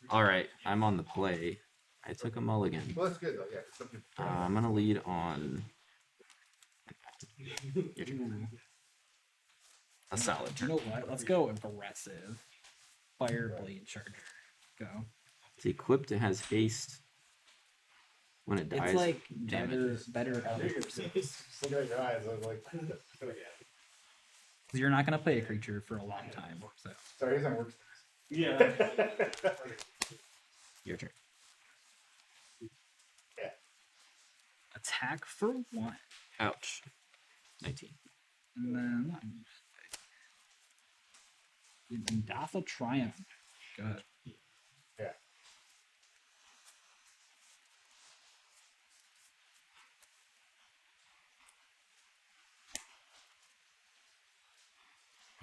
All right, I'm on the play. I took a mulligan. Well, that's good though. Yeah. Something. I'm gonna lead on your turn. A solid You turn. know what? Let's go aggressive. Fireblade Charger. Go. It's equipped. It has haste. When it dies, It's like damage. better. Look at your eyes. I was like, Because you're not gonna play a creature for a long time. So sorry, he's on work. Yeah. Your turn. attack for 1. Ouch. 19. And then Datha Triumph. Go ahead. Yeah.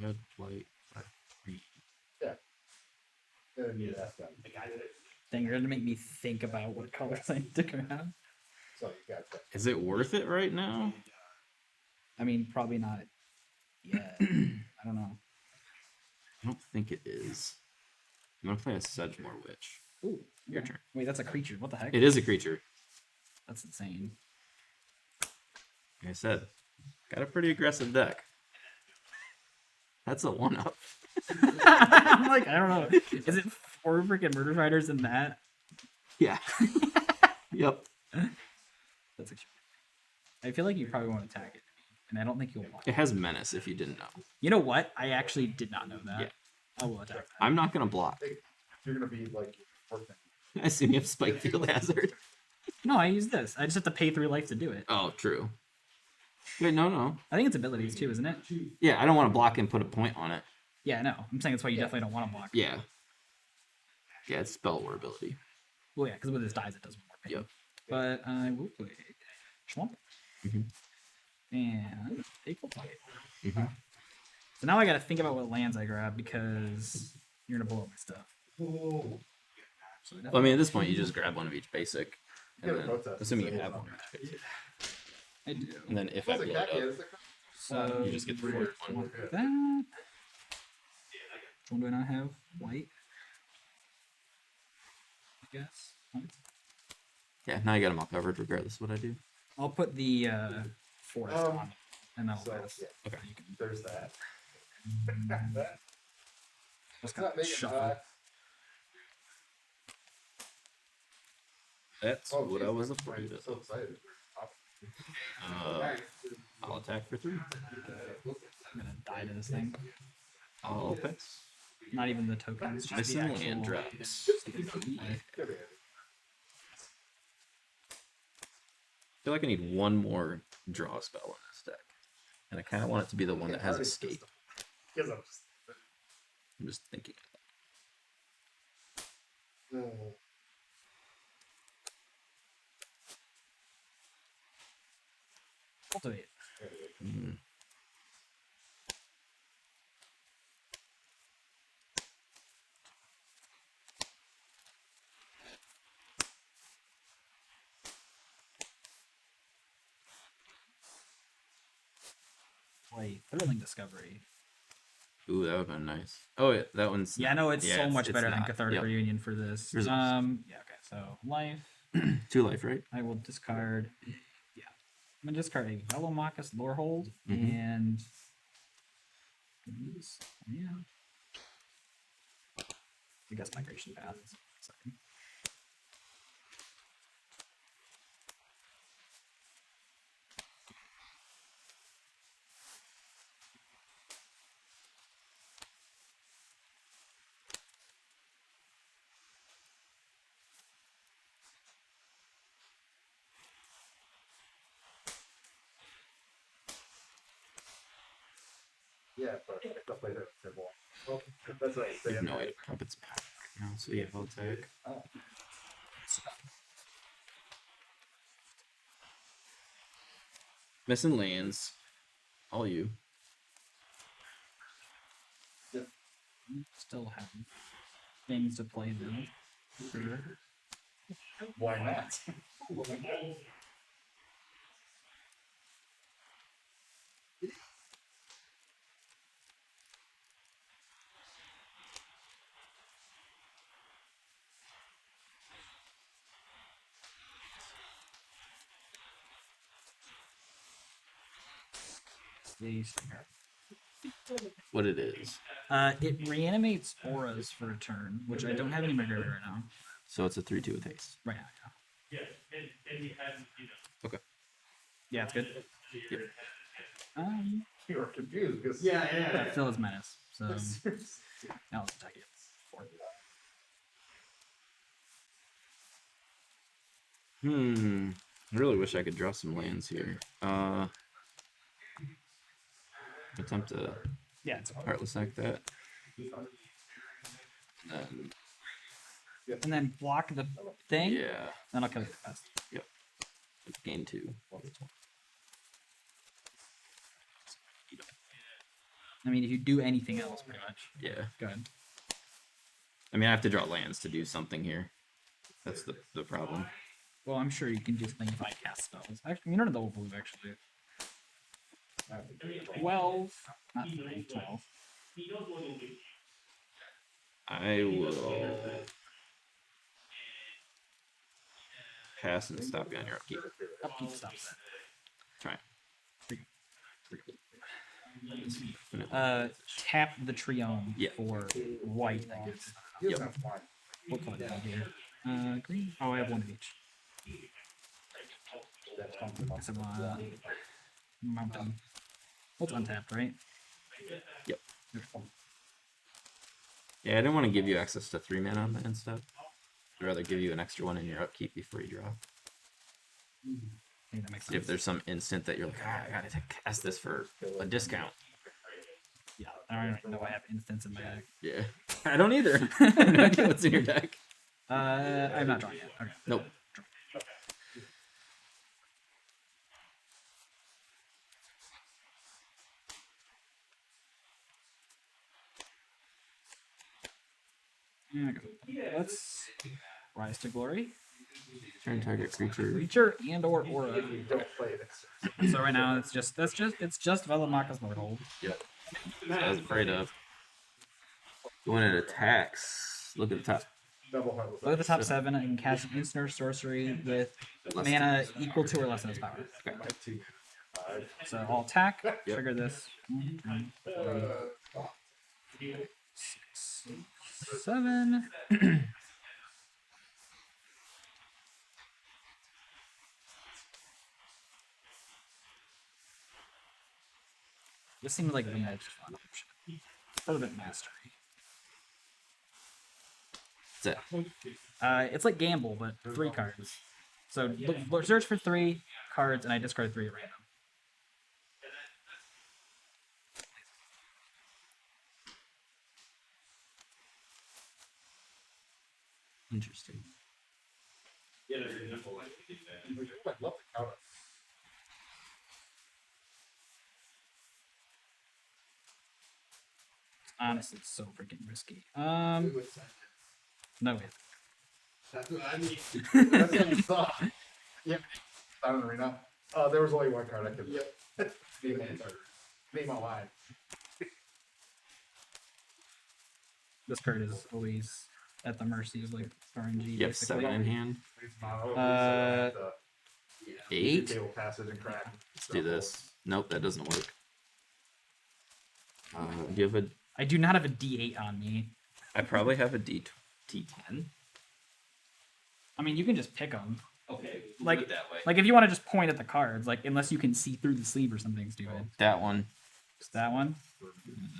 Red, white, black, green. Yeah. Didn't need to ask that. Dang, you're gonna make me think about what colors I need to grab. So you got that. Is it worth it right now? I mean, probably not yet. I don't know. I don't think it is. I'm gonna play a Sedgemoor Witch. Ooh, Your okay. turn. Wait, that's a creature. What the heck? It is a creature. That's insane. Like I said, got a pretty aggressive deck. That's a 1-up. I'm like, I don't know. Is it 4 freaking murder fighters in that? Yeah. Yep. That's extreme. I feel like you probably won't attack it, and I don't think you'll block. It has menace if you didn't know. You know what? I actually did not know that. Yeah. I will attack that. I'm not gonna block. You're gonna be like working. I assume you have Spike Field Hazard. No, I use this. I just have to pay 3 life to do it. Oh, true. Wait, no. I think it's abilities too, isn't it? Yeah, I don't want to block and put a point on it. Yeah, no. I'm saying that's why you definitely don't want to block. Yeah. Yeah, it's spell war ability. Well, yeah, because with his dies, it does more pain. Yep. But I will play Swamp. Mhm. And Equal Fight. Mhm. So now I got to think about what lands I grab because you're going to blow up my stuff. So Well, I mean, at this point, you just grab one of each basic. And Yeah, then, protest. assuming you have one of each basic. I do. And then if I blow it up, So you just get the fourth one. like that. Which one do I not have? White. I guess. White. Yeah, now you got them all covered regardless of what I do. I'll put the forest on, it, and that'll So, pass. yeah, Okay. You can there's that. just It's kind not of making shuffle. hot. That's Oh, what geez, I was I'm afraid so of. excited. I'll attack for 3. I'm gonna die to this thing. I'll pass. Not even the tokens, just the Listen actual. and drops. Good. I feel like I need one more draw spell in this deck. And I kind of want it to be the one that has escape. Because I'm just. I'm just thinking. Oh. Cultivate. Mm. Play Thrilling Discovery. Ooh, that would have been nice. Oh, yeah, that one's. Yeah, no, it's yeah, so much it's better than not. Cathartic Yep. Reunion for this. Reserves. Yeah, okay. So life. 2 life, right? I will discard. Yeah, I'm gonna discard a Velomachus Lorehold Mhm. and. Yeah. I guess Migration Path. Second. Yeah, but I still play that symbol. Well, that's what I I say. have no idea how it's packed right now. So yeah, I'll attack. Oh. Missing lands. All you. Still have things to play though. Sure. Why not? a stinger. What it is. It reanimates auras for a turn, which I don't have any in my graveyard right now. So it's a 3/2 with haste. Right now, yeah. Okay. Yeah, it's good. Yep. You were confused because Fill his menace. So now let's attack it. 4. I really wish I could draw some lands here. Attempt to Yeah, it's Heartless Act that. and then block the thing. Yeah. Then I'll kill you fast. Yep. Gain 2. I mean, if you do anything else, pretty much. Yeah. Go ahead. I mean, I have to draw lands to do something here. That's the problem. Well, I'm sure you can do something if I cast spells. Actually, you don't have double blue, actually. 12. Not 3, 12. I will pass and stop you on your upkeep. Upkeep stops that. Try. Tap the Triome Yeah. for white. I guess. Yep. What color do I do? Green. Oh, I have one of each. So, mountain. What's untapped, right? Yep. Yeah, I didn't want to give you access to 3 mana on that and stuff. I'd rather give you an extra one in your upkeep before you draw. Yeah, that makes sense. If there's some instant that you're like, I gotta cast this for a discount. Yeah, I don't know I have instants in my deck. Yeah. I don't either. I have no idea what's in your deck. I'm not drawing yet. Okay. Nope. Yeah, go. Let's rise to glory. Turn target creature. Creature and or aura. Don't play this. So right now it's just Velamaka's Lordhold. Yep. I was afraid of. When it attacks, look at the top. Double heartless. Look at the top 7 and cast an instant or sorcery with Less mana equal to or less than its power. Okay. 2, 5. So I'll attack, trigger this. 6, 7. This seems like the most fun option. Fervent Mastery. That's it. It's like Gamble, but 3 cards. So search for 3 cards, and I discard 3 at random. Interesting. I love the counter. Honestly, it's so freaking risky. No way. That's what I mean. That's what you saw. Yep. Down in the arena. There was only one card I could name out live. This card is always at the mercy of like RNG. You have basically. 7 in hand. Uh, 8. Table passage and crack. Let's do this. Nope, that doesn't work. Do you have a? I do not have a D8 on me. I probably have a D10. I mean, you can just pick them. Okay, Like- do it that way. Like if you want to just point at the cards, like unless you can see through the sleeve or something stupid. That one, Just that one,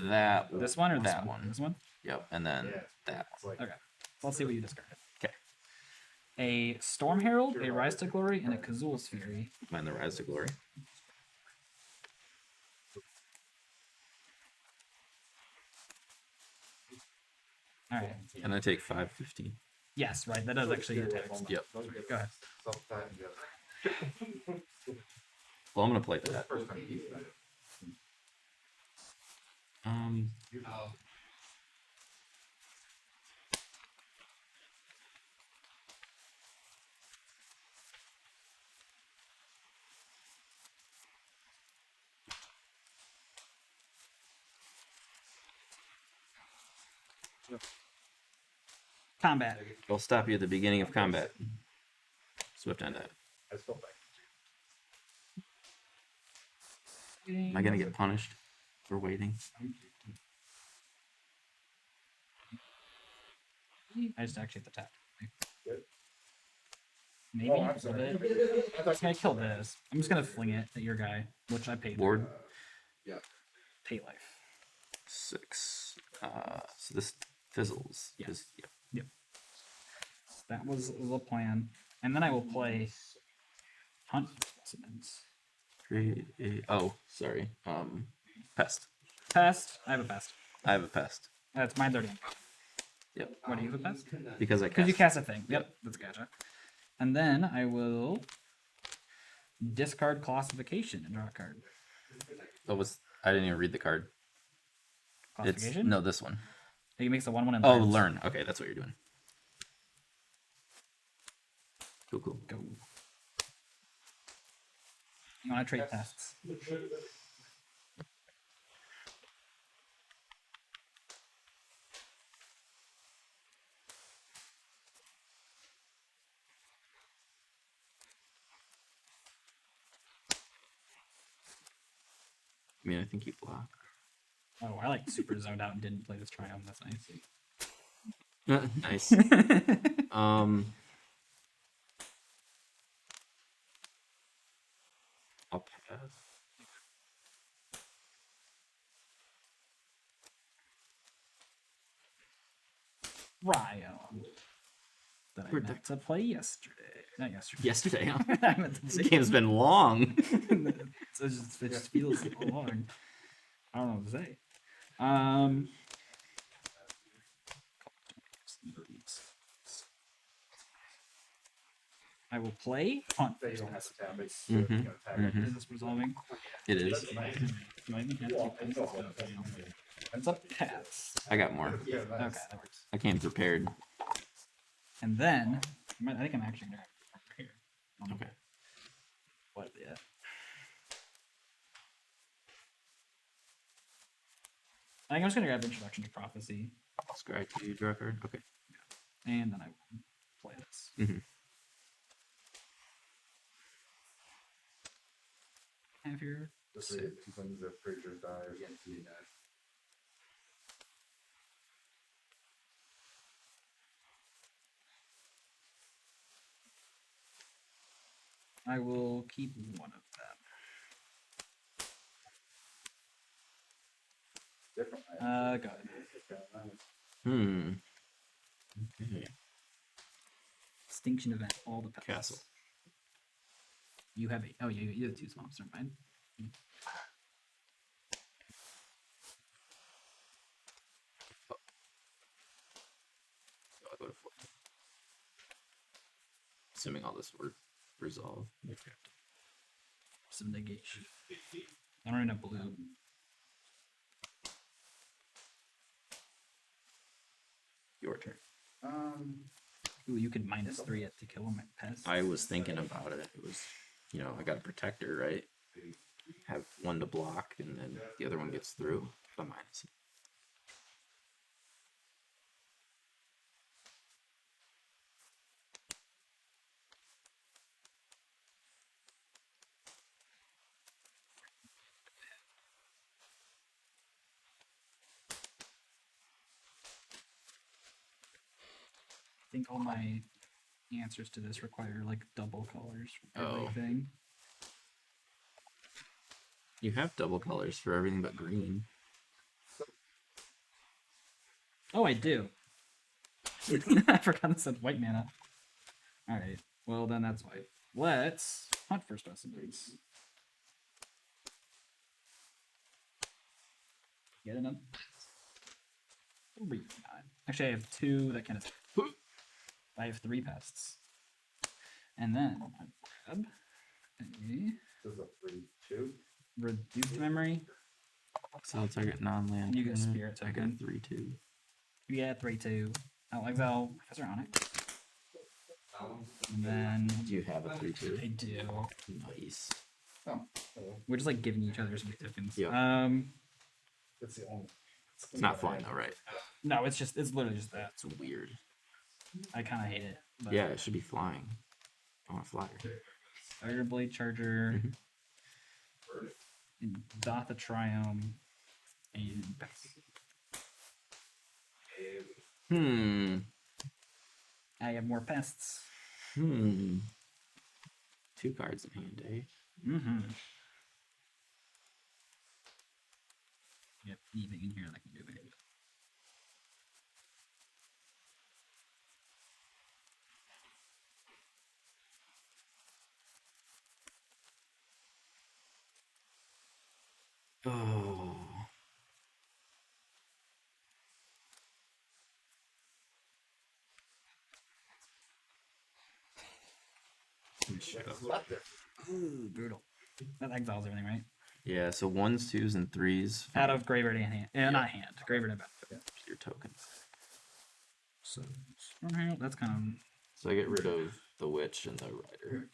that this one, or this that one? one. This one. Yep, and then Yeah. that It's like, Okay. Let's see what you discarded. 'Kay. A Storm Herald, a Rise to Glory, and a Kazul's Fury. one. And the Rise to Glory. All right. And I take 5/15. Yes, right. That does actually hit attacks. Yep. Go ahead. sometime together. Well, I'm gonna play that. First time he's done it. Combat. I'll stop you at the beginning of combat. Swift on that. I still think. Am I gonna get punished for waiting? I just actually have to tap. Good. Maybe Oh, a I'm little sorry. bit. I I'm thought gonna kill this. I'm just gonna fling it at your guy, which I paid. Board Yeah. Pay life. 6. So this fizzles. Yeah. 'cause- yeah. Yep. That was the plan. And then I will play Hunt Specimens. Create a. Oh, sorry. Pest. Pest. I have a pest. I have a pest. That's mine 30. Yep. What do you have a pest? Because I Because you cast. cast a thing. Yep. That's gotcha. And then I will discard classification and draw a card. That was. I didn't even read the card. It's Classification? no this one. He makes a 1/1 and Oh, learns. learn. Okay, that's what you're doing. Cool, cool. Go. You want to trade pests? I mean, I think you block. Oh, I like super zoned out and didn't play this Triumph. That's nice. Nice. I'll pass. Ryan. That I Where'd meant to play yesterday. Not yesterday. Yesterday, huh? I meant to This say game's been long. it just feels so long. I don't know what to say. I will play Hunt. That you don't have to tap. It's Mhm, you know, tag it. mhm. Is this resolving? It is. That's nice. Do I even have Well, to I know. It's a pass. I got more. Yeah, Okay, nice. that works. I came prepared. And then I think I'm actually gonna have it here. Okay. What? Yeah. I think I'm just gonna grab Introduction to Prophecy, Scry to draw a card. Okay. and then I will play this. Mm-hmm. Have your Just read it. When the creatures die or something. I will keep one of them. Different. Go ahead. Hmm. Okay. Extinction event. All the pets. Castle. You have a. Oh, yeah, you have 2 swamps. Never mind. So I'll go to 14. Assuming all this were resolved. Some negation. I don't even have blue. Your turn. Ooh, you could -3 it to kill my pest. I was thinking about it. It was, I got a protector, right? Have one to block, and then the other one gets through. A minus. I think all my answers to this require like double colors for Oh. everything. You have double colors for everything but green. Oh, I do. I forgot this said white mana. Alright, well then that's white. Let's hunt for specimens. Get enough. Actually, I have 2 that can attack. I have 3 pests. And then I grab a This is a 3/2. reduced memory. So target non-land. And you get a permanent. spirit I got token. 3/2. Yeah, 3/2. I'll exile Professor Onyx. And then Do you have a 3/2? I do. Nice. Oh, We're just like giving each other some tokens. Yeah. that's the only. It's not flying though, right? No, it's literally just that. It's weird. I kind of hate it. But Yeah, it should be flying. I want a flyer. Fire Blade Charger. and Dotha Triome, and pass. I have more pests. 2 cards in hand, eh? Mm-hmm. Yep, anything in here that can do it. Oh. Ooh, brutal. That exiles everything, right? Yeah, so 1s, 2s, and 3s. Out of graveyard and hand. Not hand. Graveyard and battlefield. Your token. So, that's kind of... So I get rid of the witch and the rider.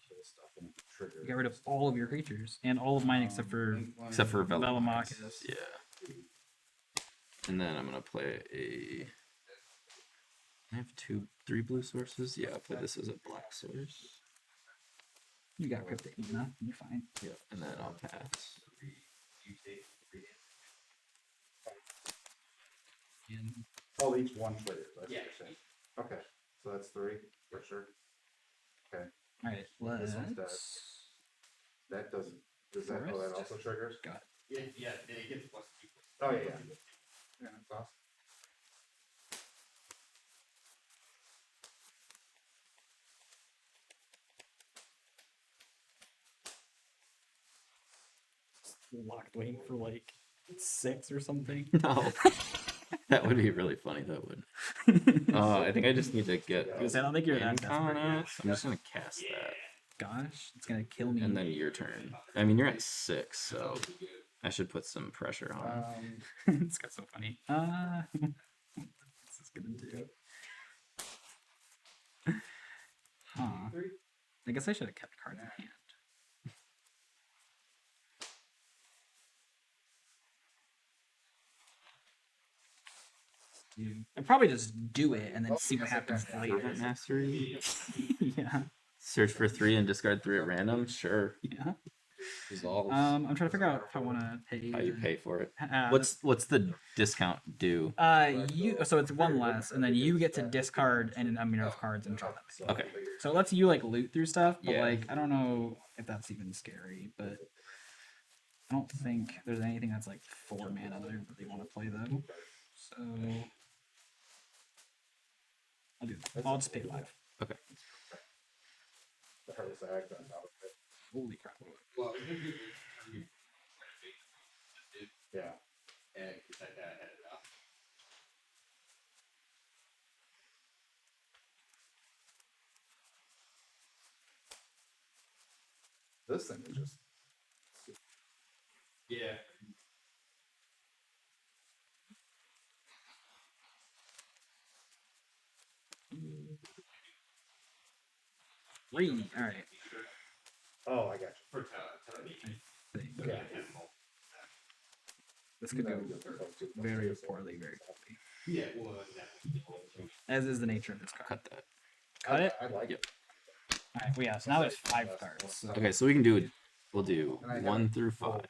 Get rid of all of your creatures. And all of mine except for Velomachus. Yeah. And then I'm gonna play a. I have 3 blue sources. Yeah, I'll play this as a black source. You got Cryptic Mana. You're fine. Yeah, and then I'll pass. And Oh, each one trigger. That's what you're saying. Okay, so that's 3 for sure. Okay, alright, This one's dead. let's... that doesn't. Does that? Oh, that also triggers. Got It gets +2. Oh yeah, yeah. Yeah, that's awesome. locked waiting for like 6 or something. No. That would be really funny, that would. I think I just need to get. I don't think you're that desperate. on it. I'm just gonna cast that. Gosh, it's gonna kill me. And then your turn. I mean, you're at 6, so I should put some pressure on. It's got so funny. What's this gonna do? Huh. I guess I should have kept cards in hand. I'd probably just do it and then see what happens later. Fervent Mastery. Yeah. Search for 3 and discard 3 at random. Sure. Yeah. Resolves. I'm trying to figure out if I want to pay. How you pay for it? Uh, What's the discount do? So it's 1 less, and then you get to discard and a number of cards and draw them. Okay. So it lets you like loot through stuff, but Yeah. like I don't know if that's even scary, but I don't think there's anything that's like 4 mana that I really want to play though. So I'll do that. I'll just pay 5. Okay. The hardest act on top of it. Holy crap. Well, Yeah. and because I had it up. This thing is just. Yeah. All right. Oh, I got you. For Tony. Yeah. This could go very poorly, very quickly. Yeah, well, that As is the nature of this card. Cut that. Cut it? I like Yep. Alright, well, yeah, so now there's 5 cards. So. Okay, so we can do. We'll do 1 through 5.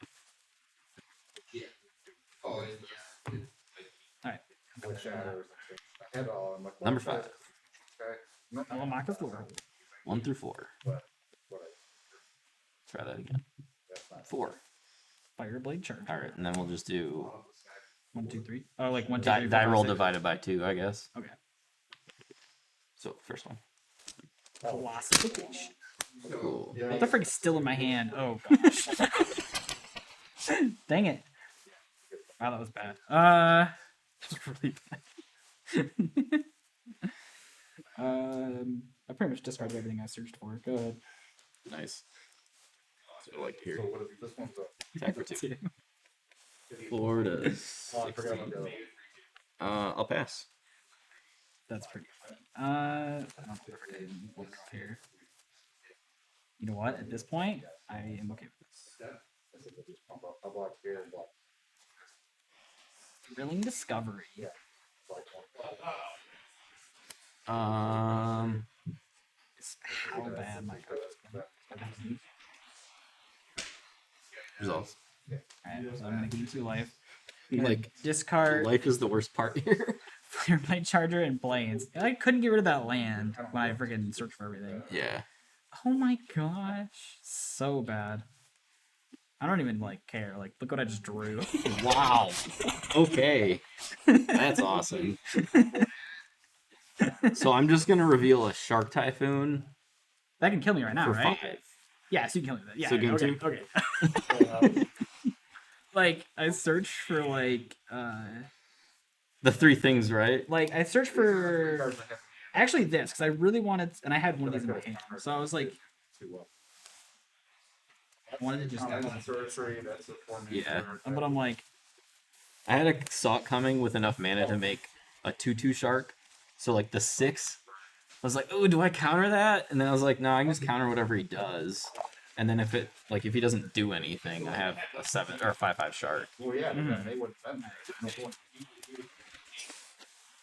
Oh, yeah. Alright. with shadows. I had it all. I'm like, Number what 5. is- Okay. No, Velomachus Lord. 1 through 4. what Try that again. that's not. 4. Fireblade Charge. All right, and then we'll just do 1, 2, 3. Oh, like 1, 2, 3. die, 4, die 5, roll 6. divided by 2, I guess. Okay. So first one. Classification. Cool. Yeah. What the frick is still in my hand? Oh gosh. Dang it. Wow, that was bad. That's really bad. I pretty much discarded everything I searched for. Go ahead. Nice. So like here, So what is this one's a? attack for 2. Florida. Oh, I forgot about the other one. I'll pass. That's pretty funny. I don't know if I did look off here. You know what? At this point, I am okay with this. I said, just pump up. I'll block here and block. Thrilling Discovery. Block It's how bad my card is. Resolves. so I'm gonna gain 2 life. Like, Discard life is the worst part here. Flare Blade Charger and Plains. I couldn't get rid of that land when I freaking searched for everything. Yeah. Oh my gosh, so bad. I don't even like care. Like, look what I just drew. Wow. Okay. That's awesome. So I'm just gonna reveal a Shark Typhoon That can kill me right now, for right? 5. Yeah, so you can kill me with that. Yeah. So game okay, 2? okay. Like, I searched for The 3 things, right? I searched for actually this because I really wanted, and I had one of these in my hand, so I was like, I wanted to just. That's the sorcery, that's the formation. Yeah. But I'm like, I had a saw it coming with enough mana to make a 2/2 shark. So like the 6, I was like, oh, do I counter that? And then I was like, no, I can just counter whatever he does. And then if he doesn't do anything, I have a 7 or a 5/5 shark. Well, yeah, they wouldn't have no point.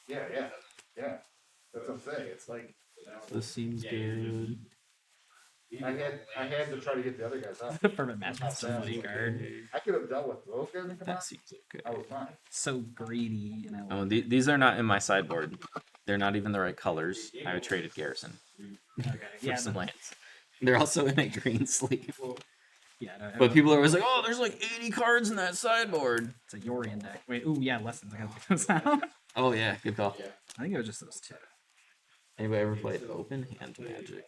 Yeah. That's what I'm saying. It's like This seems good. I had to try to get the other guys out. the Fervent Master is so money card. I could have dealt with those guys and come That out. seems okay. I was fine. So greedy, and I Oh, love these are not in my sideboard. They're not even the right colors. I traded Garrison okay. for Yeah, some no, lands. They're also in a green sleeve. yeah. No, But people are always like, oh, there's like 80 cards in that sideboard. it's a Yorian deck. Wait, ooh, yeah, lessons. I gotta pick those out. Oh, yeah, good call. I think it was just those 2. Anybody ever played Open Hand Magic?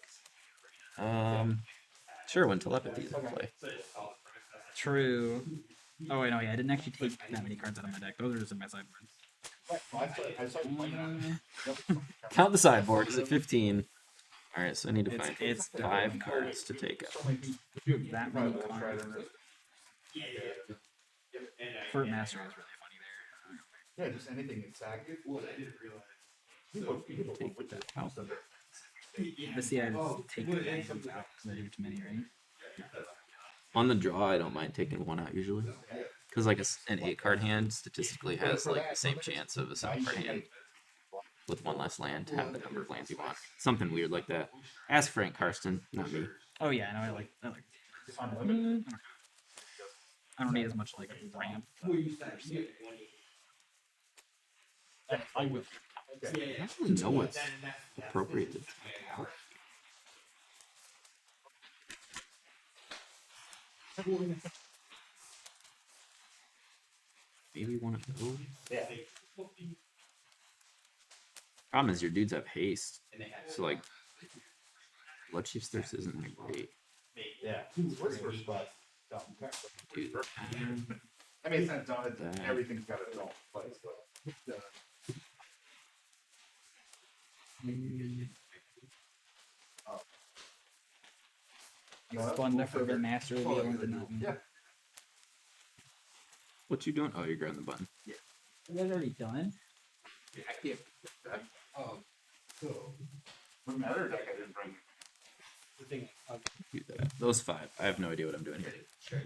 Sure, when Telepathy is in play. True. Oh wait, no, yeah, I didn't actually take that many cards out of my deck. Those are just in my sideboard. I started playing Count the sideboard. Is it 15? Alright, so I need to It's- find it's 5 cards to take out. That many cards. Fervent Master is really funny there. Yeah, just anything exact. Take that out. But see, I just take the lands out because I do too many, right? On the draw, I don't mind taking 1 out usually. Because like an 8-card hand statistically has like the same chance of a 7-card hand with 1 less land to have the number of lands you want. Something weird like that. Ask Frank Karsten, not me. Oh yeah, no, I like. I don't need as much like ramp. I would. I don't really know what's appropriate to take out. Maybe one of those. Yeah. Problem is your dudes have haste, so like Blood Chief's Thirst isn't that great. Yeah. Whisper spot. Dumb. Dude, I mean, it's not dumb. That. Everything's got its own place, but. It's fun to Fervent Master. The other one did not. Yeah. what you doing? Oh, you're grabbing the button. You guys already done? I can't. What matter? Deck I didn't bring. Do that. Those 5. I have no idea what I'm doing here.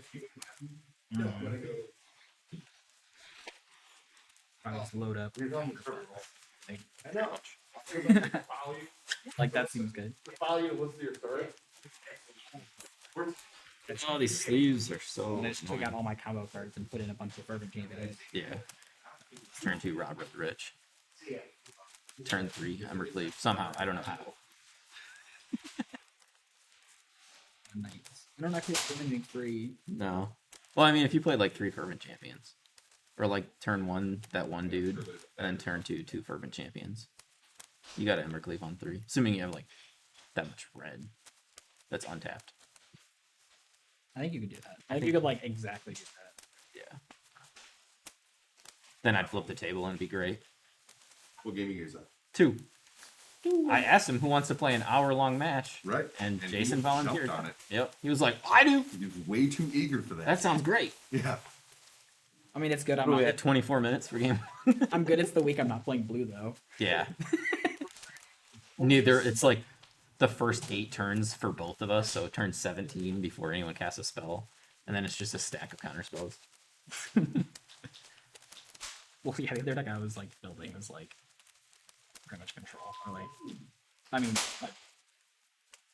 Probably just load up. You're going with I know. Like that seems good. Follow you to listen to your story. Oh, these sleeves are so. And I just took annoying. out all my combo cards and put in a bunch of Fervent Champions. Yeah. Turn 2, Rob with Rich. Turn 3, Embercleave. Somehow, I don't know how. Nice. I don't actually have anything free. No. Well, I mean, if you played like 3 Fervent Champions, or like turn 1, that one dude, and then turn 2, 2 Fervent Champions, you got Embercleave on 3. Assuming you have like that much red that's untapped. I think you could do that. I think you could like exactly do that. Yeah. Then I'd flip the table and it'd be great. What game you guys up? 2. I asked him who wants to play an hour-long match, Right. and he Jason volunteered. jumped on it. Yep. He was like, I do. He was way too eager for that. That sounds great. Yeah. I mean, it's good. What are we at 24 minutes for game? I'm good. It's the week I'm not playing blue though. Yeah. Neither. It's like the first 8 turns for both of us, so turn 17 before anyone casts a spell, and then it's just a stack of counter spells. Well, yeah, the other deck I was like building was like pretty much control. Or like, I mean, like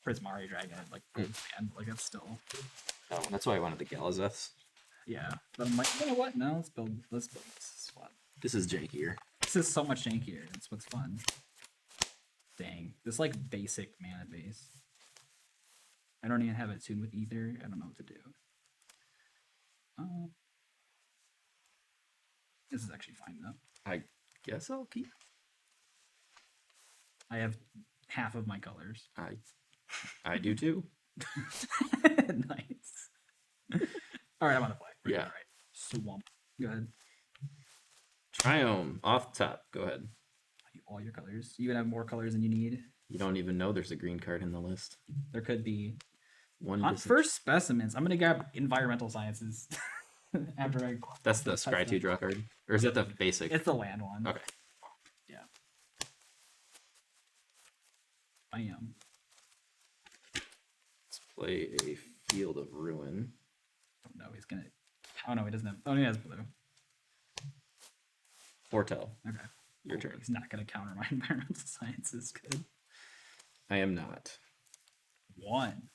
Prismari Dragon, like and like that's still. Oh, that's why I wanted the Galazeths. Yeah, but I'm like, you know what? No, let's build. This is fun. This is jankier. This is so much jankier. That's what's fun. Dang, this like basic mana base. I don't even have it tuned with either. I don't know what to do. This is actually fine though. I guess I'll keep. I have half of my colors. I do too. Nice. All right, I'm on the play. Yeah. All right. Swamp. Go ahead. Triome off the top. Go ahead. All your colors. You even have more colors than you need. You don't even know there's a green card in the list. There could be. One. On first specimens, I'm gonna grab environmental sciences. After I. That's the scry 2 draw card, or is that the basic? It's the land one. Okay. Yeah. Bam. Let's play a Field of Ruin. Oh no, he's gonna. Oh no, he doesn't have. Oh, he has blue. Foretell. Okay. Your Cool. turn. He's not gonna counter my environmental sciences. Good. I am not. One.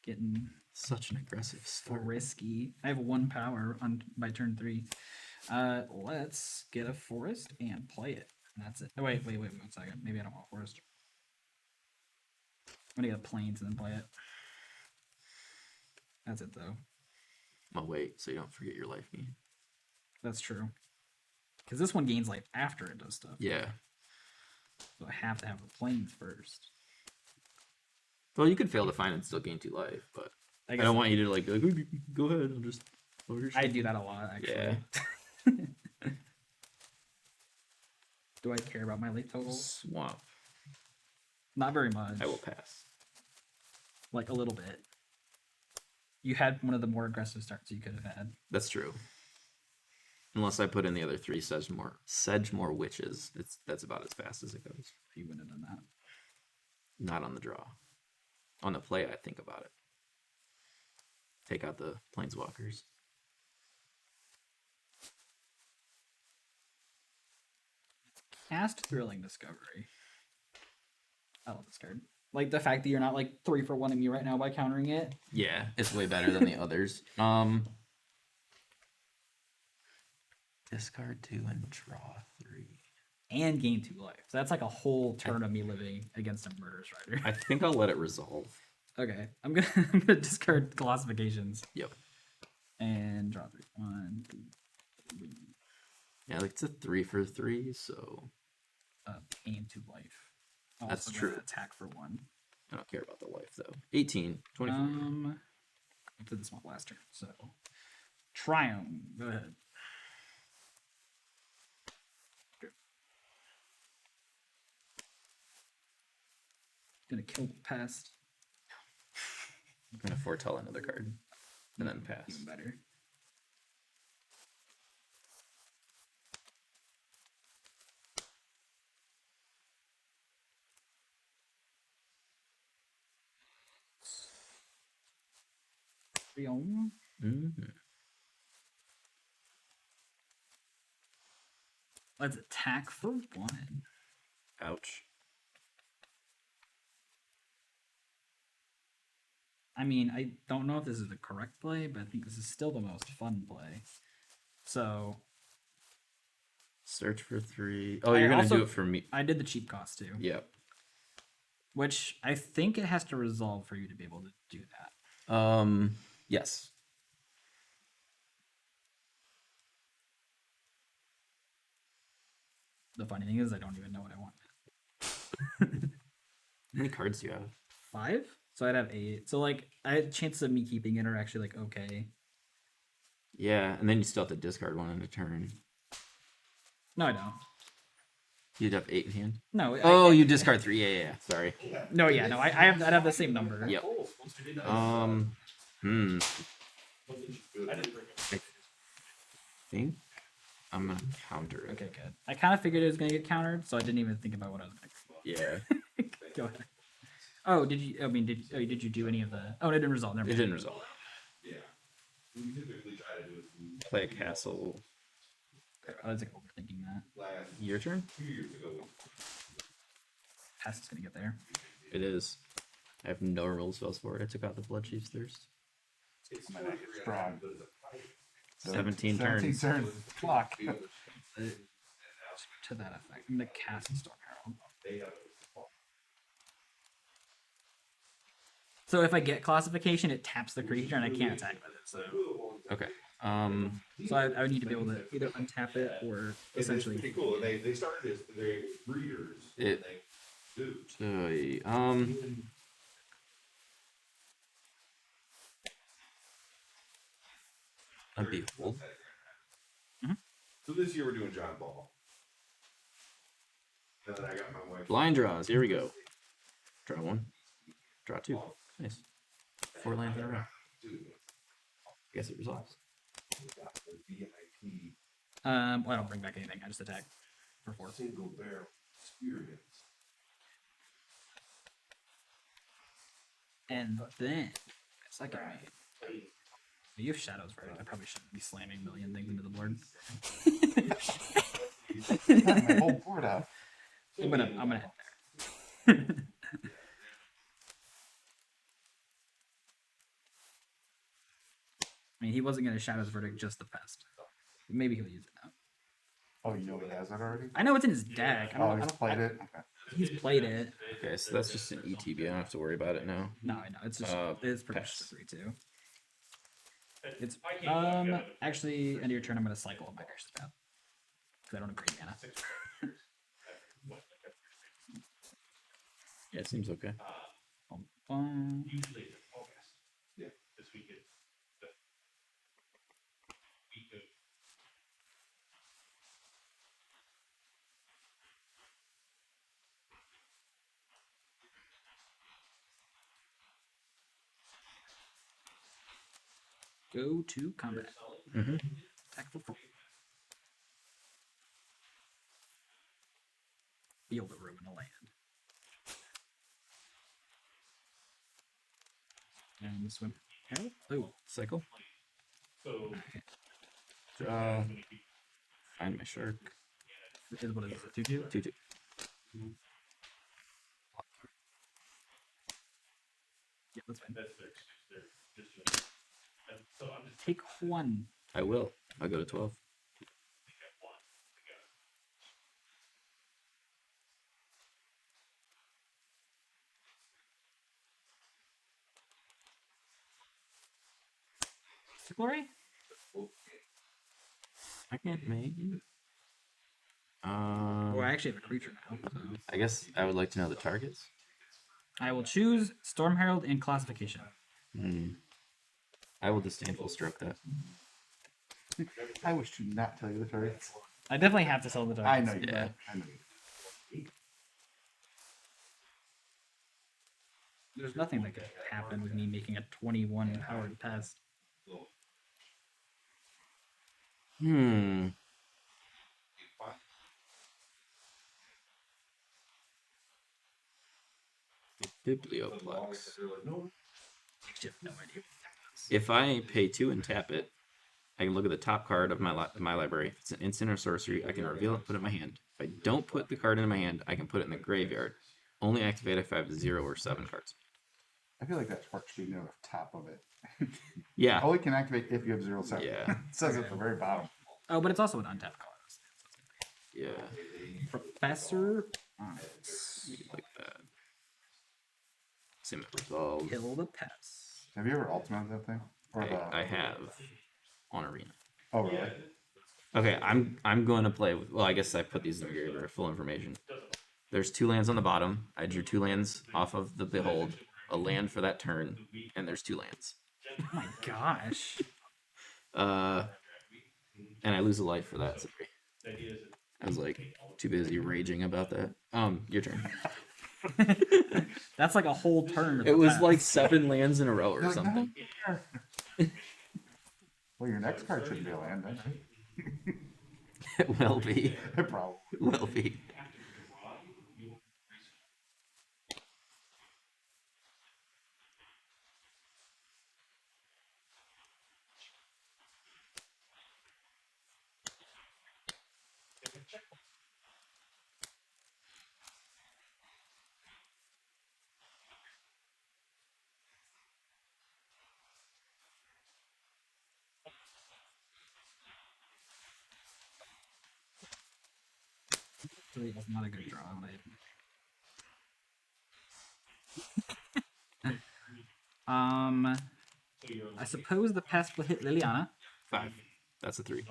Getting Such an aggressive start. risky. I have 1 power on by turn 3. Let's get a forest and play it. That's it. Oh, wait, 1 second. Maybe I don't want a forest. I'm gonna get a plains and then play it. That's it though. Oh wait, so you don't forget your life gain. That's true. Because this one gains life after it does stuff. Yeah. So I have to have the plains first. Well, you could fail to find and still gain 2 life, but I don't want you to like be like, "Oh, go ahead. I'll just. I do that a lot actually. Yeah. Do I care about my life total? Swamp. Not very much. I will pass. Like a little bit. You had one of the more aggressive starts you could have had. That's true. Unless I put in the other 3 Sedgemore Witches, that's about as fast as it goes. You wouldn't have done that. Not on the draw. On the play, I think about it. Take out the Planeswalkers. Cast Thrilling Discovery. I love this card. Like the fact that you're not like 3 for 1 of me right now by countering it. Yeah, it's way better than the others. Discard 2 and draw 3. And gain 2 life. So that's like a whole turn of me living against a Murderous Rider. I think I'll let it resolve. Okay. I'm gonna discard Classifications. Yep. And draw 3. 1, 2, 3. Yeah, like it's a 3 for 3, so Gain 2 life. That's Also true. gonna attack for 1. I don't care about the life though. 18, 24. I did the small blaster. So Triumph. Go ahead. Gonna kill the pest. I'm gonna foretell another card and then pass. Even better. Mm-hmm. Let's attack for 1. Ouch. I mean, I don't know if this is the correct play, but I think this is still the most fun play. So Search for 3. Oh, I you're gonna also- do it for me. I did the cheap cost too, Yep. which I think it has to resolve for you to be able to do that. Yes. The funny thing is, I don't even know what I want. How many cards do you have? 5? So I'd have 8. So like, I had chances of me keeping it are actually like okay. Yeah, and then you still have to discard 1 in a turn. No, I don't. You'd have 8 in hand. No. Oh, you discard 3. Yeah. Sorry. No, yeah, no. I'd have the same number. Yep. I think I'm gonna counter it. Okay, good. I kind of figured it was gonna get countered, so I didn't even think about what I was gonna. Yeah. Go ahead. Oh, did you? I mean, did you do any of the? Oh, it didn't resolve. Never It mind. didn't resolve. Yeah. We typically try to do it Play a castle. I was like overthinking that. last Your turn? 2 years ago. Past is gonna get there. It is. I have no removal spells for it. I took out the Blood Chief's Thirst. It's I'm gonna still get a strong. but it's a fight. 17 17 turns. turns. Clock. To that effect, I'm gonna cast Storm Herald. They have So if I get classification, it taps the creature, and I can't attack with it. So, Okay. so I would need to be able to either untap it or It's essentially. pretty cool. They started as they breeders. It- and they do. A behold. So this year we're doing John Ball. And then I got my wife. Blind draws. Here we go. Draw one. Draw two. Nice. 4 lands in a row. I guess it resolves. Well, I don't bring back anything. I just attack for 4. Single barrel experience. And then second mate. You have shadows, right? I probably shouldn't be slamming a million things into the board. Got my whole board out. I'm gonna head there. I mean, he wasn't gonna Shadow's Verdict just the pest. Maybe he'll use it now. Oh, you know he has it already? I know it's in his deck. I Oh, don't, he's played it? Okay. He's played it. Okay, so that's just an ETB. I don't have to worry about it now. No, I know it's just it's pretty much Pass. just 3/2. It's actually end of your turn. I'm gonna cycle on my Gracious Path because I don't have great mana. Yeah, it seems okay. Usually it's August. Yeah. This week is the week of Go to combat. Mm-hmm. Attack for 4. Feel the ruin a land. And swim. Oh, Cycle. so Find my shark. is what is it? 2/2. 2/2. Yeah, that's fine. that's their just and so I'm just Take 1. I will. I'll go to 12. thinking of one to go. Glory? Second, maybe. Oh, I actually have a creature now. So. I guess I would like to know the targets. I will choose Storm Herald in classification. I will disdainful stroke that. I wish to not tell you the targets. I definitely have to sell the I targets. know you. Yeah. I know you. There's nothing that could happen with me making a 21 powered pass. Biblioplex. You have no idea. If I pay 2 and tap it, I can look at the top card of my library. If it's an instant or sorcery, I can reveal it and put it in my hand. If I don't put the card in my hand, I can put it in the graveyard. Only activate if I have 0 or 7 cards. I feel like that spark should be near the top of it. Yeah. Only can activate if you have 0/7. Yeah. It says at the very bottom. Oh, but it's also an untapped color. Yeah. Professor Like that. Same with resolve. Kill the Pest. Have you ever ultimated that thing? Or I have on arena. Oh, really? Okay, I'm going to play with. Well, I guess I put these in the graveyard. Full information. There's 2 lands on the bottom. I drew 2 lands off of the Behold, a land for that turn, and there's 2 lands. Oh my gosh. And I lose a life for that. Sorry. I was like too busy raging about that. Your turn. That's like a whole turn. It was like 7 lands in a row or You're like, something. "No." Well, your next card shouldn't be a land, then, right? It will be. It probably. It will be. Delete was not a good draw. I suppose the pest will hit Liliana. 5. That's a 3.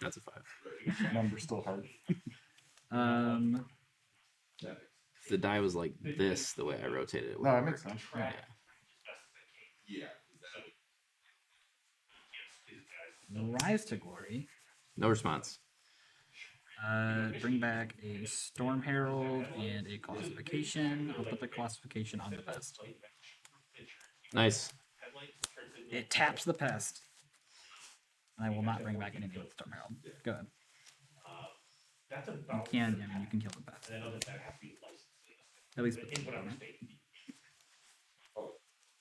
That's a 5. Number's still hard. If the die was like this, the way I rotated it, No, that makes sense. yeah. Yeah. Rise to Glory. No response. Bring back a Storm Herald and a classification. I'll put the classification on the pest. Nice. It taps the pest. And I will not bring back anything with Storm Herald. Go ahead. That's You about. can, I mean, you can kill the pest. And I know that that has to be licensed. At least with In whatever the state. Oh,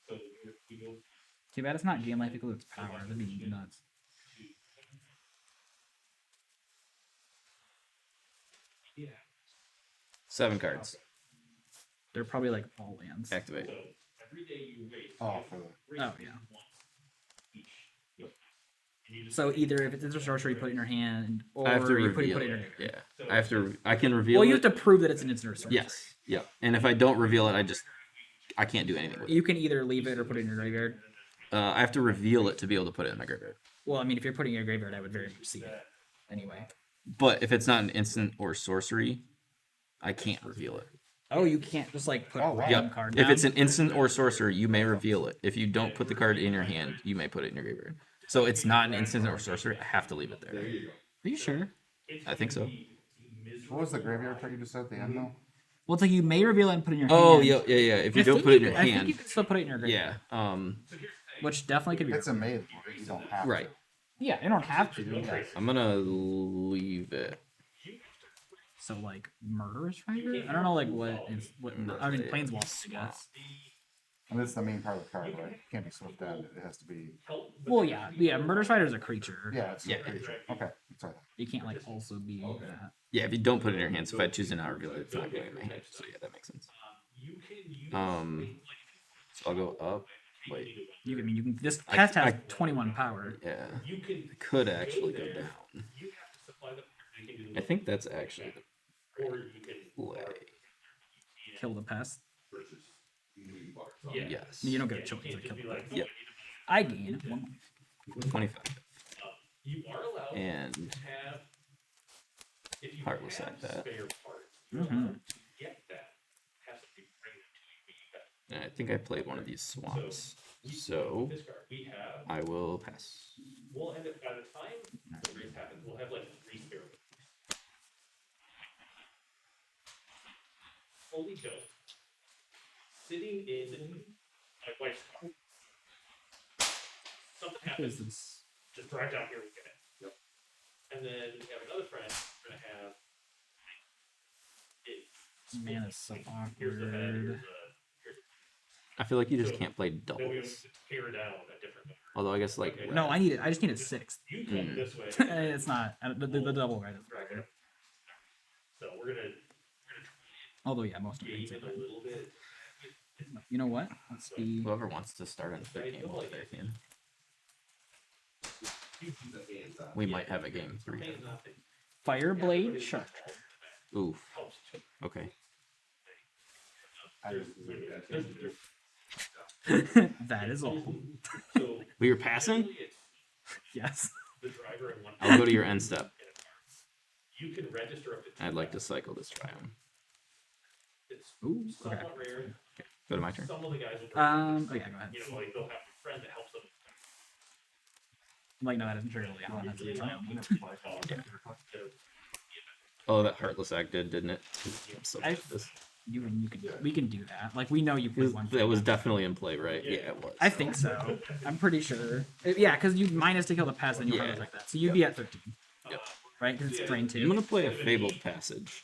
so you go Too bad it's not game life equal to its power. That'd be nuts. yeah. 7 cards. They're probably like all lands. Activate. So every day you raise. Oh, for the Oh, yeah. Each. Yep. And you just So either if it's a sorcery, you put it in your hand, or I have to you put reveal it in your it. graveyard. Yeah. I have to. I can reveal Well, you it. have to prove that it's an instant or sorcery. Yes. Yeah. And if I don't reveal it, I can't do anything with it. You can either leave it or put it in your graveyard. I have to reveal it to be able to put it in my graveyard. Well, I mean, if you're putting it in your graveyard, I would very much see it. Anyway. But if it's not an instant or sorcery, I can't reveal it. Oh, you can't just like put Oh, a wow. random Yep. card If down? it's an instant or sorcery, you may reveal it. If you don't put the card in your hand, you may put it in your graveyard. So it's not an instant or sorcery. I have to leave it there. Are you sure? I think so. What was the graveyard card you just said at the end though? Well, it's like you may reveal it and put it in your Oh, hand. yeah. If you I don't think put it in your I think you hand, can still put it in your graveyard. yeah. Which definitely could be. It's a maze. You don't have Right. to. Yeah, you don't have to. But... I'm gonna leave it. So like murderous fighter? I don't know like what is what. I mean, planeswalkers, I guess. And that's the main part of the card, right? It can't be swift ended. It has to be. Well, yeah. Murderous fighter is a creature. Yeah, it's Yeah. a creature. Okay, sorry. You can't like also be that. Yeah, if you don't put it in your hand, so if I choose to not reveal it, it's not going in my hand. So yeah, that makes sense. So I'll go up. Wait, You can. I mean, you can. This I- pest has I- 21 power. yeah. I could actually go down. I think that's actually the play. Kill the pest. Yeah. Yes. I mean, you don't get a choice. Like, kill the pest. Yep. I gain 1. 25. You are allowed And to have. If you Heartless have like that. spare parts, you're Mhm. allowed to get that. Has to be bring it to you. But you got I think I played one of these swamps. we- So this card we have. I will pass. We'll end up by the time the race happens, we'll have like 3 spare. Fully built, sitting in my wife's car. Something What happens. is this? Just drive down here and get it. Yep. And then we have another friend. We're gonna have it. Man is so Here's the head. awkward. Here's I feel like you just can't play then we have doubles. to tear it down a different way. Although I guess like No, I need it. I just need a 6th. You come this way. It's not the double right. So we're gonna Although yeah, most of game them. it a little bit. You know what? Let's be. whoever wants to start on the third game, will they can. We might have a game 3. Paying nothing Fireblade Shark. Oof. helps too. Okay. I That is all. So We were passing? really it's Yes. the driver and one. I'll go to your end step. You can register up to 2. I'd like to cycle this triumph. It's Ooh. Okay. somewhat rare. Go to my turn. Some of the guys will. Oh yeah, go ahead. You know, like they'll have a friend that helps them. Like no, that isn't true. Yeah, that's a triumph. Oh, that Heartless Act didn't it? I'm so bad at this. You can. We can do that. Like we know you played one. That was definitely in play, right? Yeah, it was. I think so. I'm pretty sure. Yeah, because you minus to kill the pest and you Yeah. like that. So you'd be at 13. Yep. Right? Because it's drain I'm 2. gonna play a Fabled Passage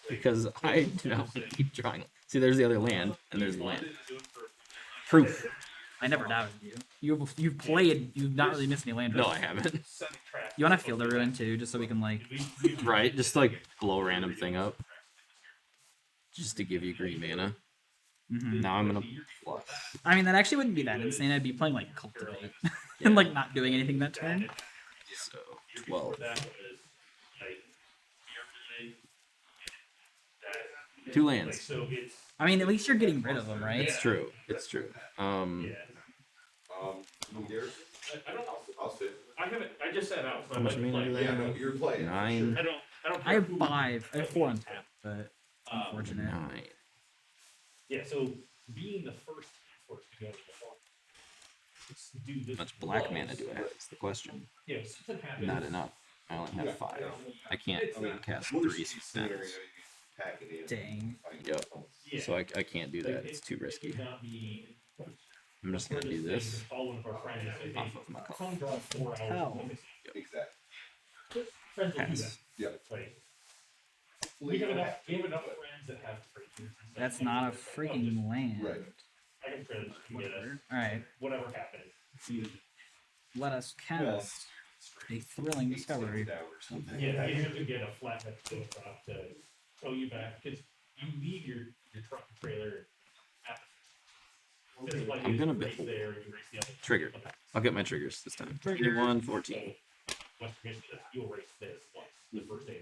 because I do not want to keep trying. See, there's the other land, and there's the land. Proof. I never doubted you. You've played. You've not really missed any land. No, drops. I haven't. You want to feel the ruin too, just so we can like. Right, just like blow a random thing up, just to give you green mana. Mhm. Now I'm gonna plus. I mean, that actually wouldn't be that insane. I'd be playing like cultivate and like not doing anything that turn. So 12. That was like 2 Like, lands. so it's I mean, at least you're getting rid of them, right? It's true. It's true. yeah. Garrison? I don't. I'll sit. I haven't. I just sat out. So How much I like mana to do play. I Yeah, no, have? you're playing. 9. I don't. I care have who- 5. I have 4 untapped, but unfortunate. 9. Yeah. So being the first force to go to the farm. Do this. How much black well, mana do I have? Is the question. Yeah. Something happens. Not enough. I only have 5. I can't cast We'll 3 just sooner, spells. pack it in. Dang. Yep. Yeah. So I can't do that. It's too risky. It would not be I'm just gonna do this call one of our friends and say, hey, off of my call. come draw 4 hours. Hell. and fix it. Exactly. Friends will do Pass. that. Yeah. Like, we have enough friends that have freaking. That's not a freaking land. Right. I can print and get it. Alright, Whatever happens. let us cast a thrilling discovery. Yeah, you have to get a flatbed to drop to tow you back because you leave your truck and trailer at the. It's like I'm you gonna race bet- there, you race the other. Trigger. Okay. I'll get my triggers this time. Trigger. 21, 14. Once you get to this, you'll race this once the first day.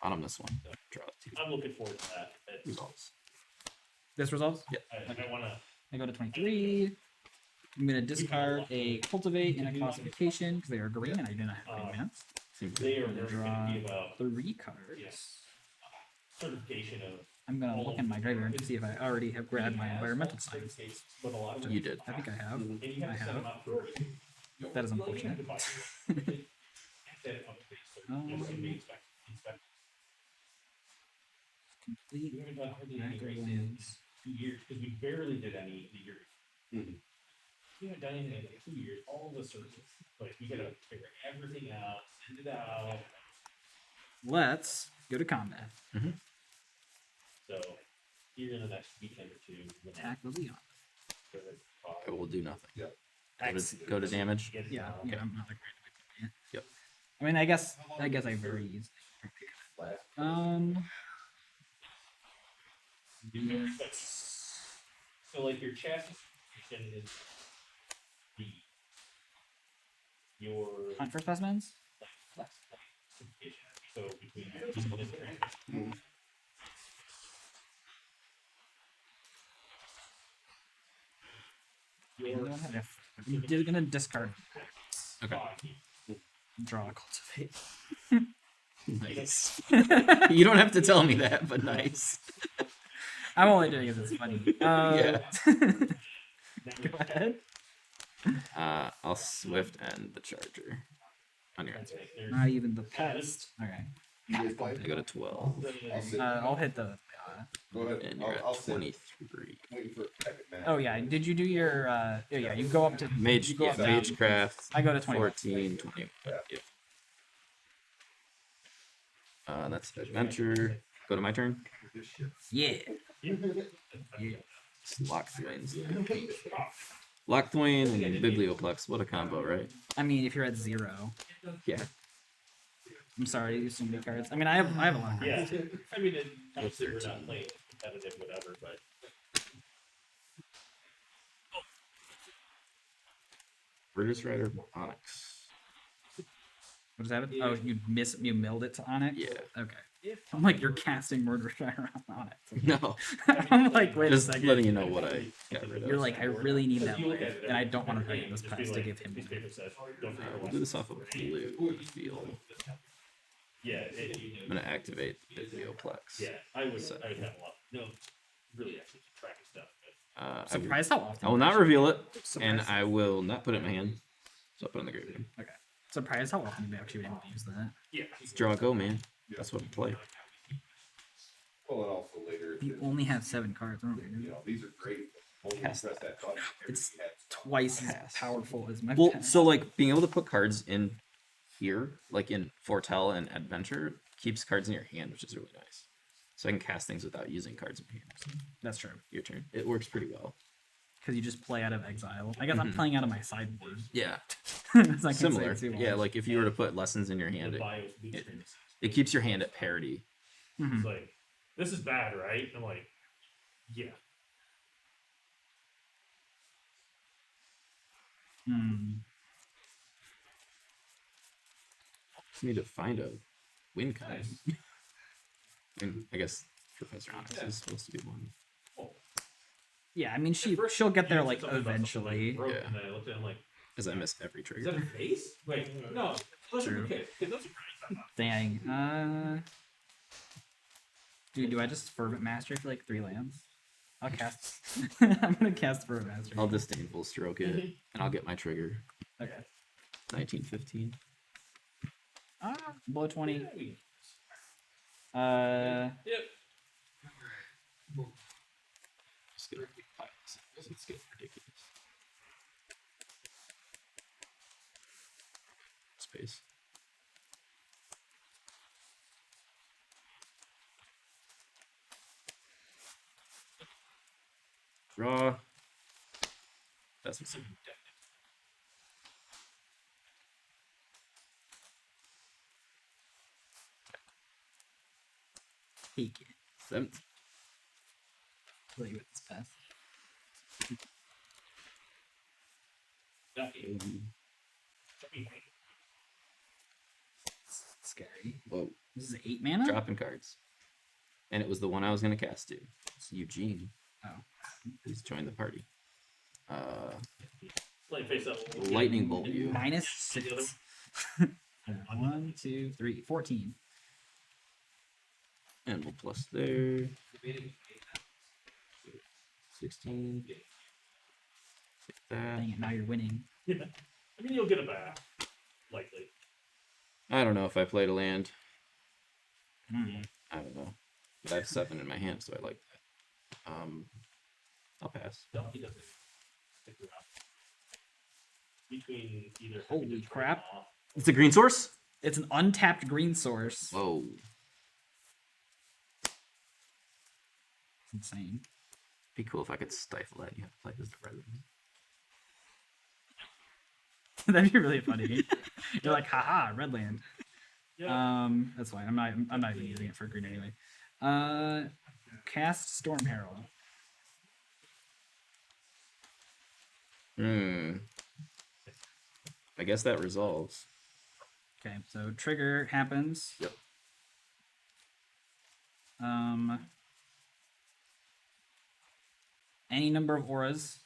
Bottomless one. Draw 2. I'm looking forward to that. It's, Results. This results? I want to. I go to 23. I'm going to discard a Cultivate and a Classification because they are green and I do not have green mana. Seems They are I'm gonna very going to be about 3 cards. Yes. Certification of. I'm going to look in my graveyard to see if I already have grabbed my environmental signs. But a lot of You did. I think I have. and you have I to set have. them up for. That is You have unfortunate. to buy it. Set it up to base, so you'll see me inspect. Complete We haven't done hardly any Macro races in lands. 2 years because we barely did any the year. Mhm. We haven't done anything in 2 years. All the searches, like we gotta figure everything out, send it out. Let's go to combat. So here in the next weekend or two, we'll Attack the Leon. I will do nothing. Excellent. Go to damage. Yeah, yeah, I'm not a great way. Yep. I mean, I guess I very easily. So like your chassis is the your Hunt for specimens. flex certification. So between this and your I'm gonna discard. Okay. Draw a cultivate. Nice. You don't have to tell me that, but nice. I'm only doing it because it's funny. Yeah. Go ahead. I'll swift end the charger on your answer. Not even the pest. Okay. I go to 12, I'll hit the. Go ahead. and you're I'll at sit. 23. Waiting for a second man. Oh yeah. Did you do your? Yeah. You go up to. Mage, You go yeah, up down. Magecraft. I go to 20. 14, 20. Yep. That's adventure. Go to my turn. Yeah. Lockthwain's Lockthwain and Biblioplex. What a combo, right? I mean, if you're at 0, Yeah. I'm sorry to use so many cards. I mean, I have a lot of cards. Yeah, too. I mean, obviously we're not playing competitive, whatever, but British Rider Onyx. What does that happen? Oh, you milled it to Onyx? Yeah. Okay. I'm like, you're casting Murder Shire on Onyx. No. I'm like, wait Just a second. letting you know what I got rid of. You're like, I really need that you look life, at it and I don't want to every target this game, just be pest to like, give him this life. paper says, don't forget We'll what's- do this off of blue field. Yeah, I'm gonna activate Biblioplex. yeah, I would So- have a lot. No, really, actually, keep track of stuff. But Surprised how often. I will not reveal it, and Surprised- I will not put it in my hand. So I'll put it in the graveyard. Okay. Surprised how often you've actually been able to use that. yeah, It's draw and go, man. That's what I play. Well, and also later, if You it- only have 7 cards, don't you? you know, these are great. Only Cast press that button. It's twice as Pass. powerful as my Well, pest. so like being able to put cards in here, like in Foretell and Adventure, keeps cards in your hand, which is really nice. So I can cast things without using cards in my hand. That's true. Your turn. It works pretty well. Because you just play out of exile. I guess I'm playing out of my sideboard. Yeah. So I can't say Similar. it too Yeah, much. like if you were to put lessons in your hand, the it, bios would be it keeps your hand at parity. Mhm. It's like, this is bad, right? I'm like, yeah. Hmm. Just need to find a Wind cutting. And I guess Professor Onyx is supposed to be one. Yeah, I mean At first, she'll get there you like said something about something, like, eventually. broke, Yeah. And then I looked at him like, Because I miss every is that a trigger. face? Wait, no. Those True. are kids. Those are great. Dang. Dude, do I just Fervent Mastery for like 3 lands? I'll cast. I'm gonna cast Fervent Mastery. I'll disdainful stroke it, and I'll get my trigger. Okay. 1915. Below 20. Yep. Just get it's getting ridiculous. Space. Draw. That's what's Take it. 7. Play with this pass. Scary. Whoa. This is 8 mana? Dropping cards. And it was the one I was going to cast to. It's Eugene. Oh. Please join the party. Like face up. Lightning bolt you. Minus The other 6. 1, 2, 3, 14. And we'll plus there. 16. Take that. Dang it, now you're winning. Yeah. I mean, you'll get it back. Likely. I don't know if I played a land. Mm. I don't know. But I have 7 in my hand, so I like that. I'll pass. No, he doesn't. Stick around. Between either. Holy crap. It's a green source? It's an untapped green source. Whoa. It's insane. Be cool if I could stifle that. You have to play as the red one. That'd be really funny. You're like, haha, red land. Yeah. That's fine. I'm not even using it for green anyway. Cast Storm Herald. I guess that resolves. Okay, so trigger happens. Yep. Any number of auras.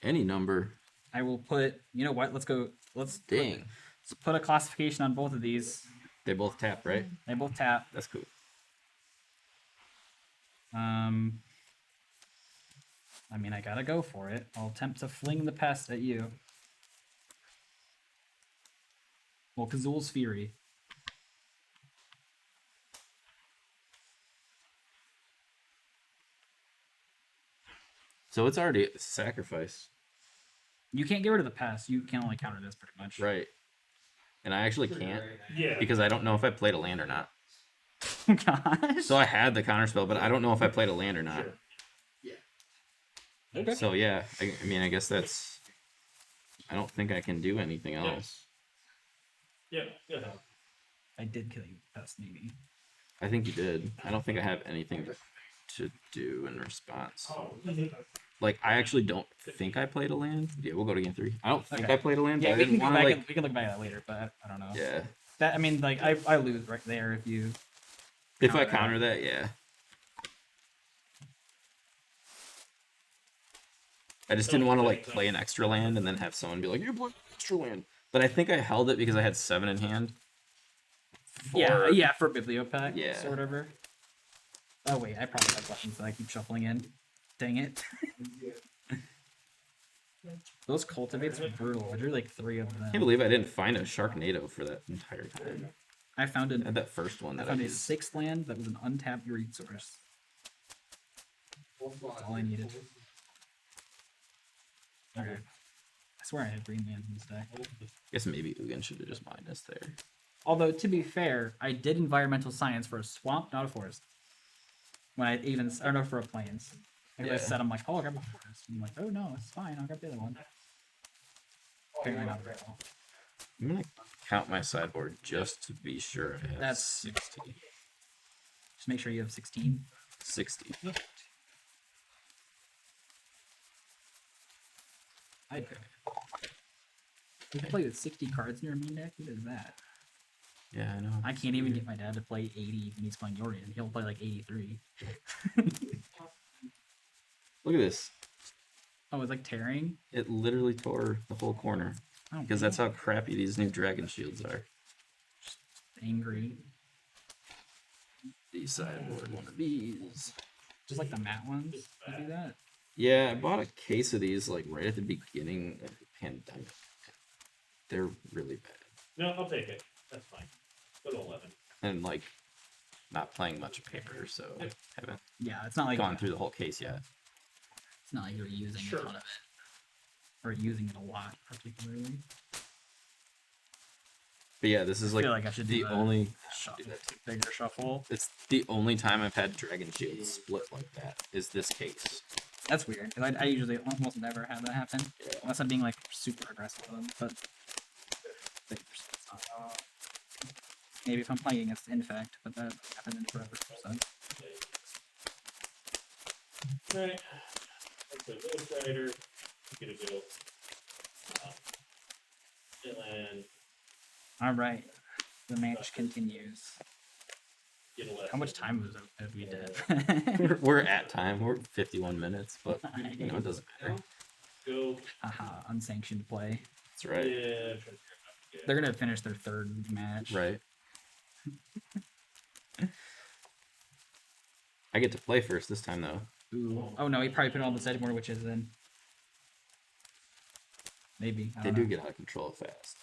Any number. I will put. You know what? Let's go. Let's Dang. Let's put a classification on both of these. They both tap, right? They both tap. That's cool. I mean, I gotta go for it. I'll attempt to fling the pest at you. Well, Kazul's Fury. So it's already a sacrifice. You can't get rid of the pest. You can only counter this pretty much. Right. And I actually can't Yeah. because I don't know if I played a land or not. Gosh. So I had the counterspell, but I don't know if I played a land or not. Sure. Okay. So yeah, I mean, I guess that's. I don't think I can do anything else. Yeah. Yeah. I did kill you with the pest, maybe. I think you did. I don't think I have anything to do in response. Oh. Like, I actually don't think I played a land. Yeah, we'll go to game 3. I don't think Okay. I played a land, but Yeah, I we can didn't go want back. to, like. We can look back at that later, but I don't know. Yeah. That I mean, like I lose right there if you. If I Counter that. counter that, yeah. I just didn't want to, like, play an extra land and then have someone be like, you played an extra land. But I think I held it because I had 7 in hand. Yeah, for Bibliopack. Yeah. Or whatever. Oh wait, I probably have buttons that I keep shuffling in. Dang it. Those cultivates were brutal. I drew like 3 of them. I can't believe I didn't find a Sharknado for that entire time. I found I a had that first one I that I found a used. 6th land that was an untapped greed source. That's all I needed. Okay. I swear I had green lands in this deck. I guess maybe Ugin should have just mined us there. Although, to be fair, I did environmental science for a swamp, not a forest. When I even, I don't know, for a plains. Like I Yeah. said, I'm like, oh, I'll grab a forest. And I'm like, oh no, it's fine, I'll grab the other one. Apparently not very well. I'm gonna count my sideboard just to be sure I have That's- 60. Just make sure you have 16. 60. I You can play with 60 cards in your main deck? What is that? Yeah, I know. I can't even get my dad to play 80 when he's playing Yorian. He'll play like 83. Look at this. Oh, it's like tearing. It literally tore the whole corner. Oh, Because that's how crappy these new dragon shields are. angry. The sideboard one of these. Just like the matte ones. You do that? Yeah, I bought a case of these like right at the beginning of the pandemic. They're really bad. No, I'll take it. That's fine. Go to 11. And like not playing much paper, so haven't Yeah, it's not like gone through the whole case yet. it's not like you're using Sure. a ton of it, or using it a lot, particularly. But yeah, this is I like feel like I should the do a only bigger shuffle. it's the only time I've had dragon shields split like that is this case. That's weird because I usually almost never have that happen unless I'm being like super aggressive with them. But maybe if I'm playing against Infect, but that happened in forever. So Right. So Ghost Rider. Get a go. Dylan. all right, the match continues. Get a left. How much time was it have we did? We're at time. We're 51 minutes, but you know it doesn't matter. Go. Haha, unsanctioned play. That's right. Yeah. I'm trying to figure out They're gonna finish their third match. Right. I get to play first this time though. Ooh. Oh no, he probably put all the sideboard witches in. Maybe. I They don't do know. get out of control fast.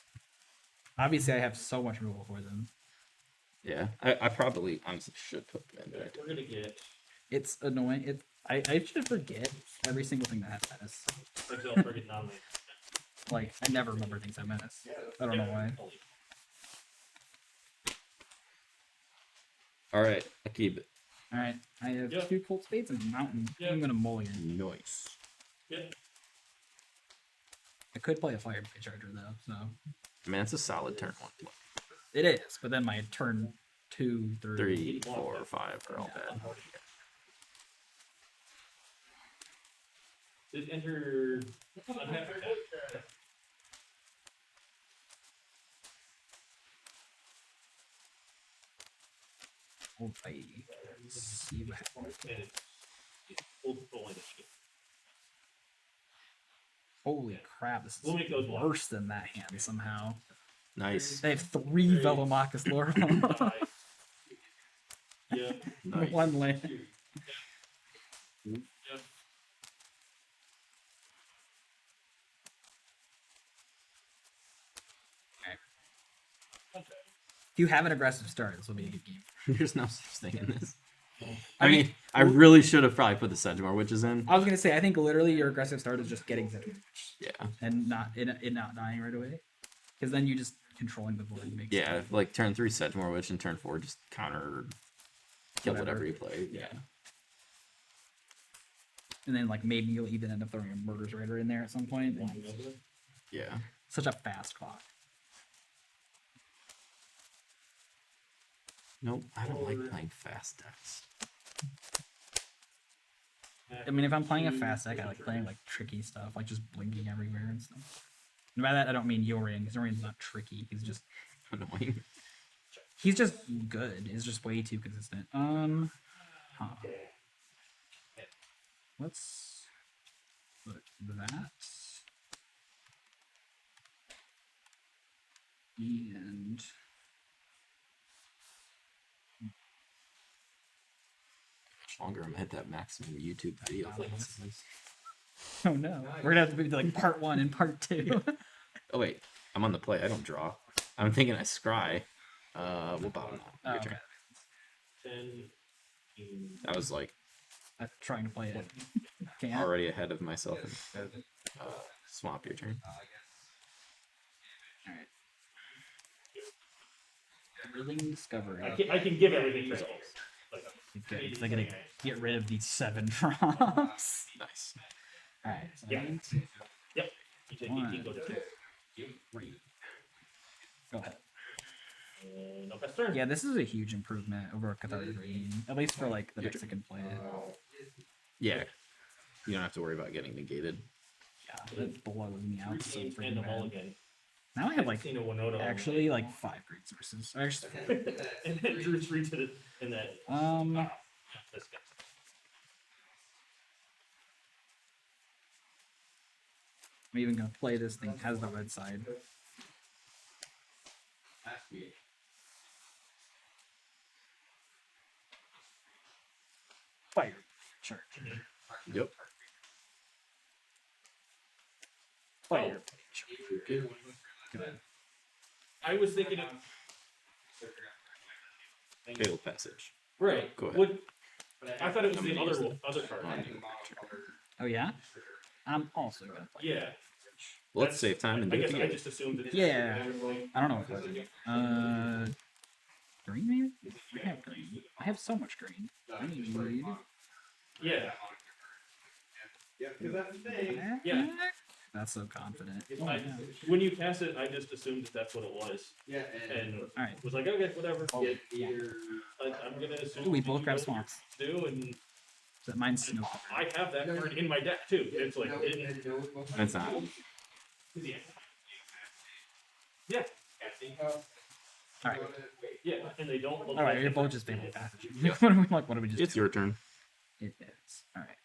Obviously, I have so much rule for them. Yeah, I probably honestly should put them in. Okay, But we're gonna get It's annoying. I should forget every single thing that has menace. Excel friggin' nominated. Like, I never remember things that menace. I don't know why. all right, I keep it. Alright, I have Yeah. 2 cold spades and a mountain. Yeah. I'm gonna mulligan. Nice. Yeah. I could play a fireblade charger though, so. I mean, it's a solid turn one. Play. It is, but then my turn 2, 3. 3, 4, 5 are all bad. Did enter. Unhappy Death. Okay. See what happens. And it's full initiative. Holy crap, this We'll make those is blocks. worse than that hand somehow. Nice. They have 3 Velomachus Laurel. Yeah. Nice. 1 land. Yeah. If you have an aggressive start, this will be a good game. There's no such thing in this. I mean, I really should have probably put the Sedgemore Witches in. I was gonna say, I think literally your aggressive start is just getting Zed Yeah. and not it not dying right away, because then you just controlling the board makes Yeah, like turn 3 Sedgemore Witch and turn 4 just counter or kill whatever you play. Yeah. And then like maybe you'll even end up throwing a Murder's Raider in there at some point. And Yeah. such a fast clock. Nope, I don't like playing fast decks. I mean, if I'm playing a fast deck, I like playing like tricky stuff, like just blinking everywhere and stuff. And by that, I don't mean Yorian, because Yorian's not tricky. He's just Annoying. good. He's just way too consistent. Huh. Let's put that. And Longer I'm gonna hit that maximum YouTube video. oh no, we're gonna have to do like part 1 and part 2. Oh wait, I'm on the play. I don't draw. I'm thinking I scry. We'll bottom Oh, Your okay. turn. 10. I was like I'm trying to play it. Can't. already ahead of myself. And, swamp your turn. All right. Thrilling discovery. I can give everything results. Like, Good, 'cause I gotta get rid of these 7 drops. Nice. All right. So Yeah. I need Yep. You take 18, go to 2. 3. Go ahead. And no pass turn. Yeah, this is a huge improvement over Cathartic Radiant, at least for like the decks that can play it. Yeah. You don't have to worry about getting negated. Yeah, it blows me out so And freaking the bad. mulligan. Now I have like seen a Winota actually like 5 green sources. Actually, and then drew 3 to the and that. This guy. I'm even gonna play this thing has the red side. Fire. Sure. Yep. Fire. Good. Go ahead. I was thinking of Fatal passage. right. Go ahead. What, I thought it was the other card. Oh yeah. I'm also gonna play. Yeah. Well, let's save time and do I it guess I together. just assumed that. Yeah. I don't know what color. Green maybe? I have green. I have so much green. I need Yeah. Yeah, because that's the thing. Yeah. That's so confident. Oh, I, yeah. when you cast it, I just assumed that that's what it was, Yeah, and Alright. was like, okay, whatever. Oh, yeah. I'm gonna assume. Ooh, we that both you grab know what swamps. to do, and So mine's snow covered. I have that card in my deck too. It's like, That's not. yeah. Yeah. Alright. Yeah, and they don't look Alright, like you're both just fatal passage. What are we like? What do we just It's do? your turn. It is. Alright.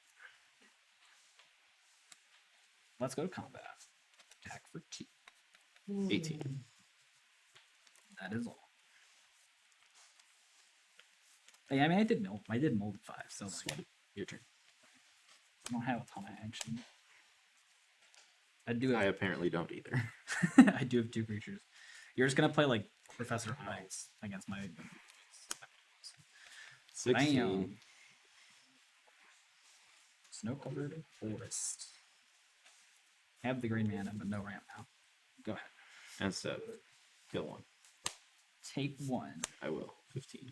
Let's go to combat. Attack for 2. 18. That is all. Yeah, I mean, I did mold 5, so like, Sweet. Your turn. I don't have a ton of action. I do I have, apparently don't either. I do have 2 creatures. You're just gonna play like Professor Onyx against my 16. Bam. Snow covered forest. Have the green mana, but no ramp now. Go ahead. And step. Kill one. Take 1. I will. 15.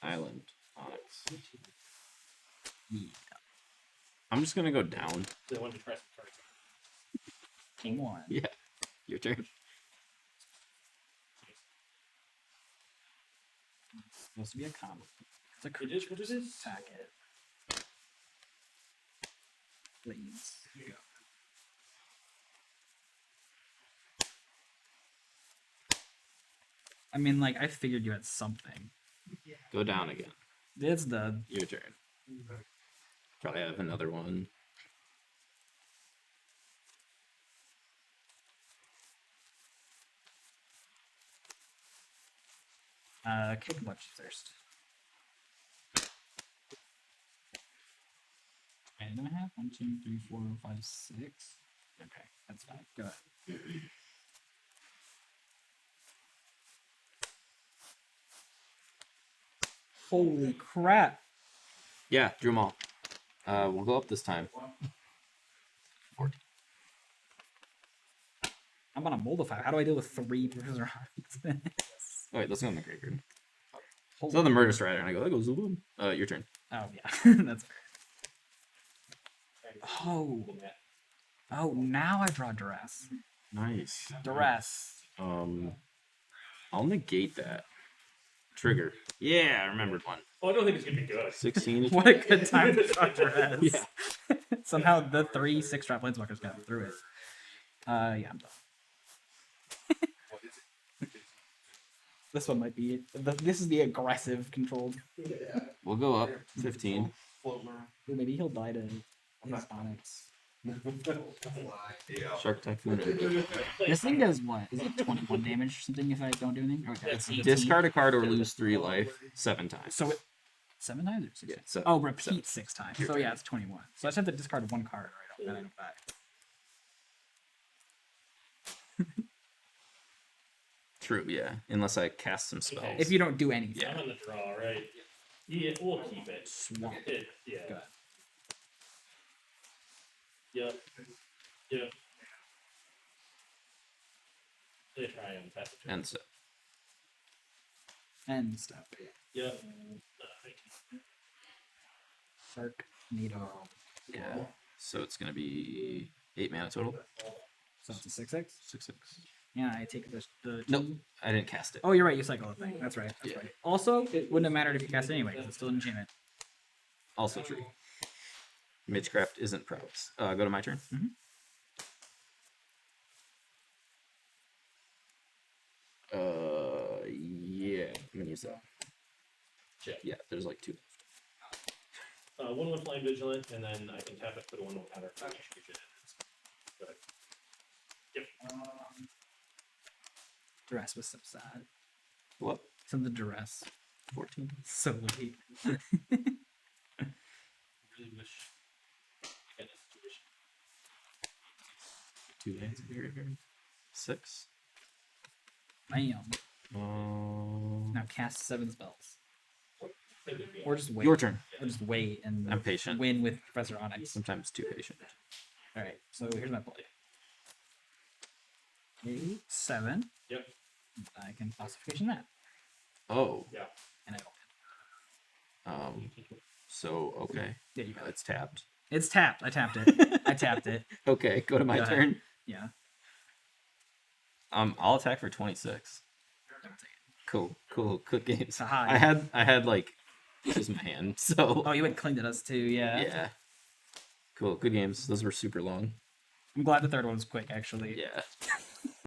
Island. Onyx. Yeah. I'm just gonna go down. They wanted to try some cards. King 1. Yeah. Your turn. It's supposed to be a combo. It's a It is what it is. Attack it. Please. Go. I mean, like, I figured you had something. Go down again. It's the Your turn. Probably have another one. kick a bunch first. And I have 1, 2, 3, 4, 5, 6. Okay, that's fine. Go ahead. Holy crap! Yeah, drew them all. We'll go up this time. 14. I'm on a moldify. How do I deal with 3 Professor Onyx? Oh, wait, let's go in the graveyard. Holy- So the Murder Strider, and I go, that goes boom. Your turn. Oh yeah, that's fair. Oh, now I draw duress. Nice. Duress. I'll negate that. Trigger. Yeah, I remembered one. Oh, I don't think it's gonna be good. 16. What a good time to draw duress. Yeah. Somehow the 3 6-drop planeswalkers got through it. Yeah, I'm done. This one might be this is the aggressive controlled. We'll go up 15. Ooh, maybe he'll die to his Onyx. Shark Typhoon. This thing does what? Is it 21 damage or something if I don't do anything? Okay, That's 18. Discard a card or lose 3 life 7 times. So it 7 times or 6 Yeah, times? seven. Oh, repeat Seven. 6 times. Your So turn. yeah, it's 21. So I just have to discard 1 card right off, then I go back. True, yeah. Unless I cast some spells. If you don't do anything. Yeah. I'm on the draw, right? Yeah, we'll keep it. Swamp. Yeah. Go ahead. Yep. Yep. They try and pass it. And so. End step. Yep. Shark Needle. Yeah. So it's going to be 8 mana total. So it's a 6/6? 6/6. Yeah, I take the Nope, I didn't cast it. Oh, you're right. You cycle the thing. That's right. That's Yeah. right. Also, it wouldn't have mattered if you cast it anyway because it's still an enchantment. Also true. Magecraft isn't prowess. Go to my turn. Mhm. Yeah, I'm gonna use that. Check. Yeah, there's like 2. 1 flying vigilant, and then I can tap it, put a 1 counter. Go ahead. Yep. Duress was so sad. What? Some of the duress. 14. So late. Really wish I had this situation. 2 lands here. 6. Bam. Um, Now cast 7 spells. That would be- Or just wait. your turn. Or just wait and I'm patient. win with Professor Onyx. Sometimes too patient. Alright, so here's my play. 8, 7. Yep. I can classification that. Oh. Yeah. And I open. So okay. Yeah, you got it. It's tapped. It's tapped. I tapped it. I tapped it. Okay, go to my Go ahead. turn. Yeah. I'll attack for 26. Don't take it. Cool. Quick games. Aha. I had like this is my hand. So Oh, you had cleaned at us too. Yeah. yeah. Cool. Good games. Those were super long. I'm glad the third one was quick, actually. Yeah.